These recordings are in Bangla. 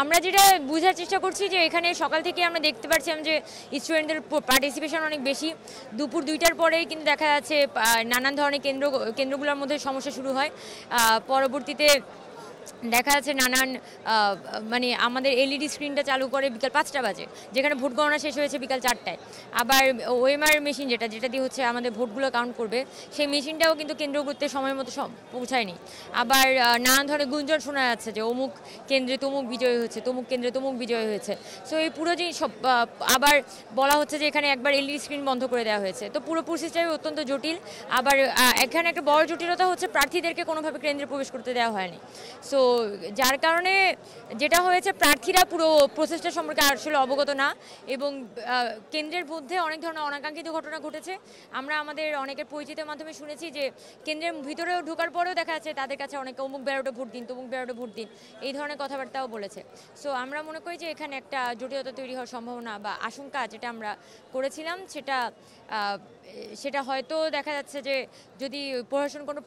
আমরা যেটা বোঝার চেষ্টা করছি যে এখানে সকাল থেকে আমরা দেখতে পাচ্ছিলাম যে স্টুডেন্টদের পার্টিসিপেশন অনেক বেশি। দুপুর 2টার পরেই কিন্তু দেখা যাচ্ছে নানান ধরনের কেন্দ্রগুলোর মধ্যে সমস্যা শুরু হয়। পরবর্তীতে দেখা যাচ্ছে নানান মানে আমাদের এলইডি স্ক্রিনটা চালু করে বিকাল 5টা বাজে, যেখানে ভোট গণনা শেষ হয়েছে বিকাল 4টায়। আবার ওএমআর মেশিন যেটা দিয়ে হচ্ছে আমাদের ভোটগুলো কাউন্ট করবে, সেই মেশিনটাও কিন্তু কেন্দ্রগুলোতে সময় মতো পৌঁছায়নি। আবার নানান ধরনের গুঞ্জন শোনা যাচ্ছে যে অমুক কেন্দ্রে তমুক বিজয় হয়েছে, তমুক কেন্দ্রে তমুক বিজয় হয়েছে। সো এই পুরো জিনিস আবার বলা হচ্ছে যে এখানে একবার এলইডি স্ক্রিন বন্ধ করে দেওয়া হয়েছে। তো পুরো প্রসেসটাই অত্যন্ত জটিল। আবার এখানে একটা বড় জটিলতা হচ্ছে প্রার্থীদেরকে কোনোভাবে কেন্দ্রে প্রবেশ করতে দেওয়া হয়নি। সো যার কারণে যেটা হয়েছে, প্রার্থীরা পুরো প্রসেসটা সম্পর্কে আসলে অবগত না, এবং কেন্দ্রের মধ্যে অনেক ধরনের অনাকাঙ্ক্ষিত ঘটনা ঘটেছে। আমরা আমাদের অনেকের পরিচিতের মাধ্যমে শুনেছি যে কেন্দ্রের ভিতরেও ঢোকার পরেও দেখা যাচ্ছে তাদের কাছে অনেকে অমুক বেরোটা ভোট দিন, তমুক বেরোটা ভোট দিন, এই ধরনের কথাবার্তাও বলেছে। সো আমরা মনে করি যে এখানে একটা জটিলতা তৈরি হওয়ার সম্ভাবনা বা আশঙ্কা যেটা আমরা করেছিলাম, সেটা হয়তো দেখা যাচ্ছে যে যদি প্রশাসন কোনো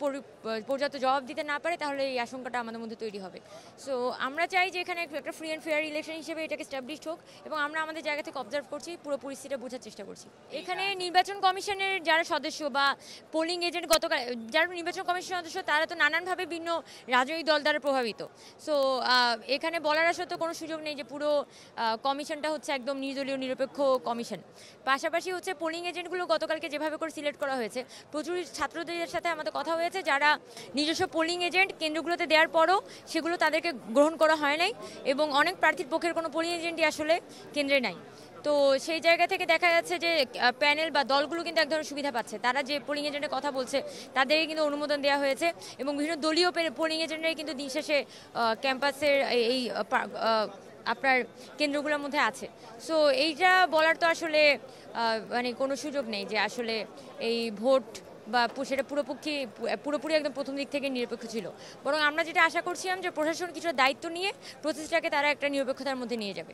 পর্যাপ্ত জবাব দিতে না পারে, তাহলে এই আশঙ্কাটা আমাদের মধ্যে তৈরি হবে। সো আমরা চাই যে এখানে একটা ফ্রি অ্যান্ড ফেয়ার ইলেকশন হিসেবে এটাকে এস্টাবলিশড হোক, এবং আমরা আমাদের জায়গা থেকে অবজার্ভ করছি, পুরো পরিস্থিতিটা বোঝার চেষ্টা করছি। এখানে নির্বাচন কমিশনের যারা সদস্য বা পোলিং এজেন্ট, যারা নির্বাচন কমিশনের সদস্য, তারা তো নানানভাবে ভিন্ন রাজনৈতিক দল দ্বারা প্রভাবিত। সো এখানে বলার আসলে তো কোনো সুযোগ নেই যে পুরো কমিশনটা হচ্ছে একদম নির্দলীয় নিরপেক্ষ কমিশন। পাশাপাশি হচ্ছে পোলিং এজেন্টগুলো গতকালকে যেভাবে করে সিলেক্ট করা হয়েছে, প্রচুর ছাত্রদের সাথে আমাদের কথা হয়েছে যারা নিজস্ব পোলিং এজেন্ট কেন্দ্রগুলোতে দেওয়ার পরও সেগুলো তাদেরকে গ্রহণ করা হয় নাই, এবং অনেক প্রার্থীর পক্ষের কোনো পোলিং এজেন্টই আসলে কেন্দ্রে নাই। তো সেই জায়গা থেকে দেখা যাচ্ছে যে প্যানেল বা দলগুলো কিন্তু এক ধরনের সুবিধা পাচ্ছে। তারা যে পোলিং এজেন্টের কথা বলছে তাদেরই কিন্তু অনুমোদন দেওয়া হয়েছে, এবং বিভিন্ন দলীয় পোলিং এজেন্টরাই কিন্তু দিন শেষে ক্যাম্পাসের এই আপনার কেন্দ্রগুলোর মধ্যে আছে। সো এইটা বলার তো আসলে মানে কোনো সুযোগ নেই যে আসলে এই ভোট বা সেটা পুরোপুরি একদম প্রথম দিক থেকে নিরপেক্ষ ছিল। বরং আমরা যেটা আশা করছিলাম যে প্রশাসন কিছু দায়িত্ব নিয়ে প্রসেসটাকে তারা একটা নিরপেক্ষতার মধ্যে নিয়ে যাবে।